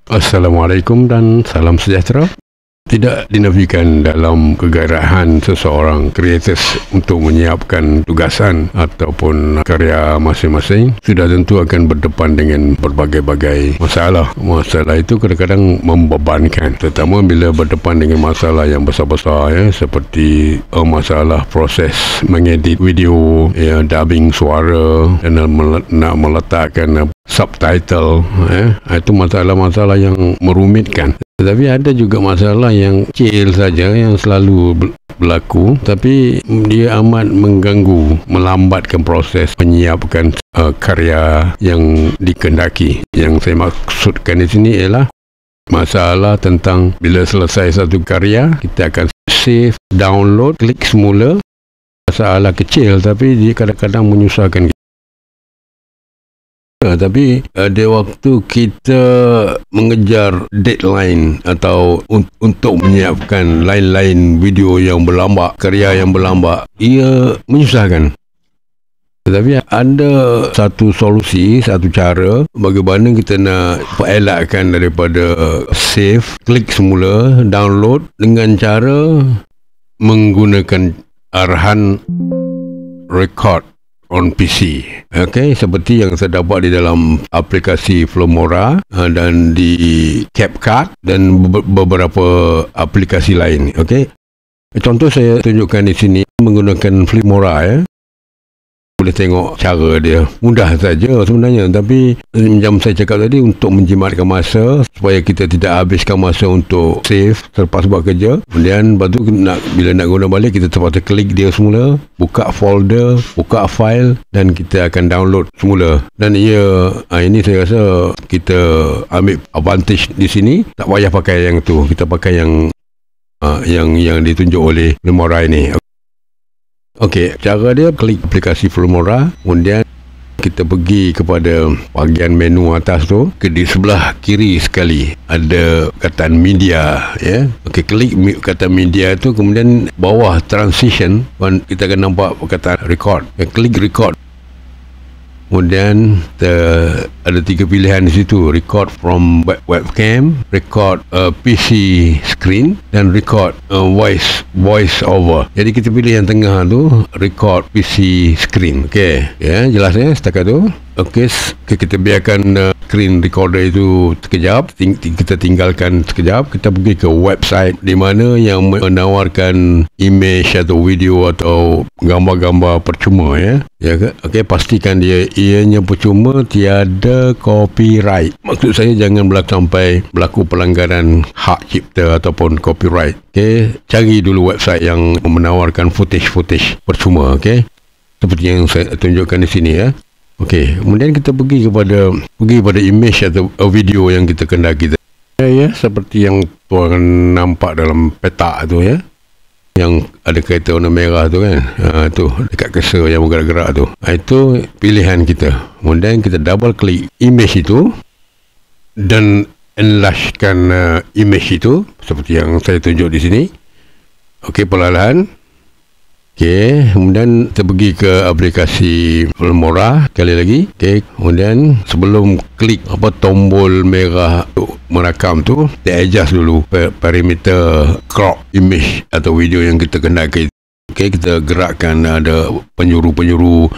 Assalamualaikum dan salam sejahtera. Tidak dinafikan dalam kegairahan seseorang kreatif untuk menyiapkan tugasan ataupun karya masing-masing sudah tentu akan berdepan dengan berbagai-bagai masalah. Masalah itu kadang-kadang membebankan, terutama bila berdepan dengan masalah yang besar-besar seperti masalah proses mengedit video, dubbing suara dan nak meletakkan subtitle. Itu masalah-masalah yang merumitkan. Tetapi ada juga masalah yang kecil saja yang selalu berlaku, tapi dia amat mengganggu, melambatkan proses menyiapkan karya yang dikehendaki. Yang saya maksudkan di sini ialah masalah tentang bila selesai satu karya, kita akan save, download, klik semula. Masalah kecil tapi dia kadang-kadang menyusahkan. Tapi ada waktu kita mengejar deadline atau untuk menyiapkan lain-lain video yang berlambak, karya yang berlambak, ia menyusahkan. Tetapi ada satu solusi, satu cara bagaimana kita nak elakkan daripada save, klik semula, download dengan cara menggunakan arahan record on PC. Seperti yang saya dapat di dalam aplikasi Filmora dan di CapCut dan beberapa aplikasi lain. Contoh saya tunjukkan di sini menggunakan Filmora. Boleh tengok cara dia. Mudah saja sebenarnya, tapi macam saya cakap tadi, untuk menjimatkan masa supaya kita tidak habiskan masa untuk save selepas buat kerja. Kemudian lepas tu bila nak guna balik, kita terpaksa klik dia semula, buka folder, buka file dan kita akan download semula. Dan ini saya rasa kita ambil advantage di sini, tak payah pakai yang tu, kita pakai yang ditunjuk oleh Filmora ini. Cara dia, klik aplikasi Filmora, kemudian kita pergi kepada bahagian menu atas tu, di sebelah kiri sekali ada kataan media. Klik kataan media tu, kemudian bawah transition kita akan nampak kataan record. Klik record. Kemudian ada 3 pilihan di situ: record from webcam, record PC screen dan record voice over. Jadi kita pilih yang tengah tu, record PC screen. Jelas setakat tu. Kita biarkan screen recorder itu sekejap, kita tinggalkan sekejap, kita pergi ke website di mana yang menawarkan image atau video atau gambar-gambar percuma. Pastikan ianya percuma, tiada copyright. Maksud saya jangan sampai berlaku pelanggaran hak cipta ataupun copyright. Cari dulu website yang menawarkan footage percuma. Seperti yang saya tunjukkan di sini. Kemudian kita pergi pada image atau video yang kita kendaki. Seperti yang tuan nampak dalam peta tu, yang ada kereta warna merah tu tu dekat cursor yang bergerak-gerak tu. Itu pilihan kita. Kemudian kita double klik image itu dan enlargekan image itu seperti yang saya tunjuk di sini. Perlahan. Kemudian kita pergi ke aplikasi Filmora sekali lagi. Kemudian sebelum klik tombol merah merakam tu, kita adjust dulu parameter crop image atau video yang kita kehendaki. Kita gerakkan, ada penjuru-penjuru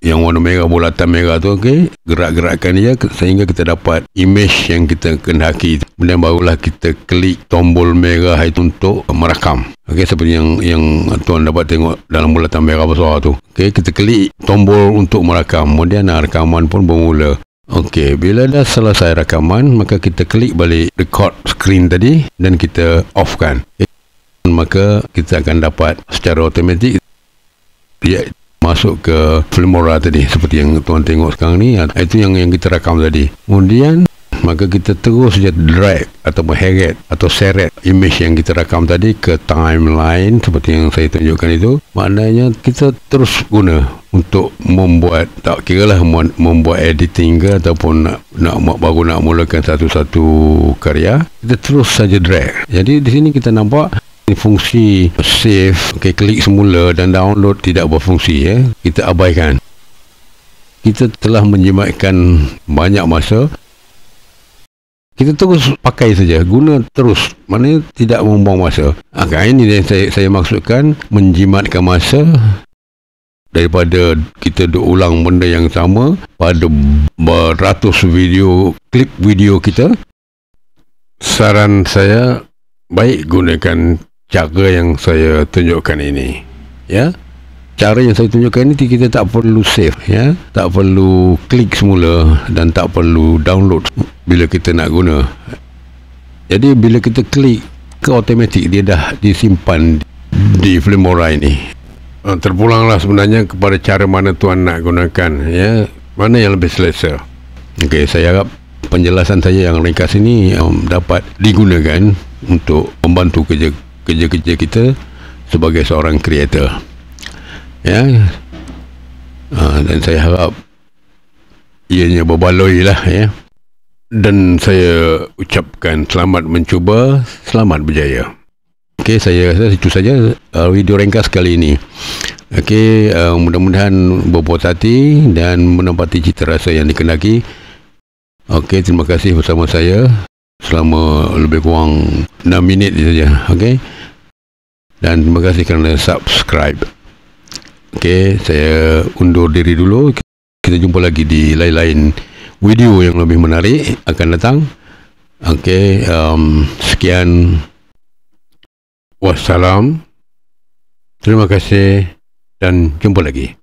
yang warna merah, bulatan merah tu, gerak-gerakkan dia sehingga kita dapat image yang kita kehendaki. Kemudian barulah kita klik tombol merah itu untuk merakam. Seperti yang tuan dapat tengok dalam bulatan merah besar tu. Kita klik tombol untuk merakam, kemudian rakaman pun bermula. Bila dah selesai rakaman, maka kita klik balik record screen tadi dan kita offkan. Maka kita akan dapat secara automatik dia masuk ke Filmora tadi, seperti yang tuan tengok sekarang ni. Itu yang kita rakam tadi. Kemudian maka kita terus saja drag atau heret atau seret image yang kita rakam tadi ke timeline seperti yang saya tunjukkan itu. Maknanya kita terus guna untuk membuat, tak kira lah membuat editing ke ataupun baru nak mulakan satu-satu karya, kita terus saja drag. Jadi di sini kita nampak fungsi save, klik semula dan download tidak berfungsi. Kita abaikan. Kita telah menjimatkan banyak masa kita terus pakai saja, guna terus, maknanya tidak membuang masa. Ini yang saya maksudkan, menjimatkan masa daripada kita ulang benda yang sama pada beratus klip video kita. Saran saya, baik gunakan cara yang saya tunjukkan ini, ya. Cara yang saya tunjukkan ini kita tak perlu save, ya, tak perlu klik semula dan tak perlu download bila kita nak guna. Jadi bila kita klik ke automatik, dia dah disimpan di Filmora ini. Terpulanglah sebenarnya kepada cara mana tuan nak gunakan, ya, mana yang lebih selesa. Okey, saya harap penjelasan saya yang ringkas ini dapat digunakan untuk membantu kerja-kerja kita sebagai seorang kreator. Ya, dan saya harap ianya berbaloi lah, ya. Dan saya ucapkan selamat mencuba, selamat berjaya. Okey, saya rasa itu saja video ringkas kali ini. Okey, mudah-mudahan berpuas hati dan menempati cita rasa yang dikehendaki. Okey, terima kasih bersama saya selama lebih kurang 6 minit saja. Okey, dan terima kasih kerana subscribe. Okey, saya undur diri dulu. Kita jumpa lagi di lain-lain video yang lebih menarik akan datang. Okey, sekian. Wassalam. Terima kasih dan jumpa lagi.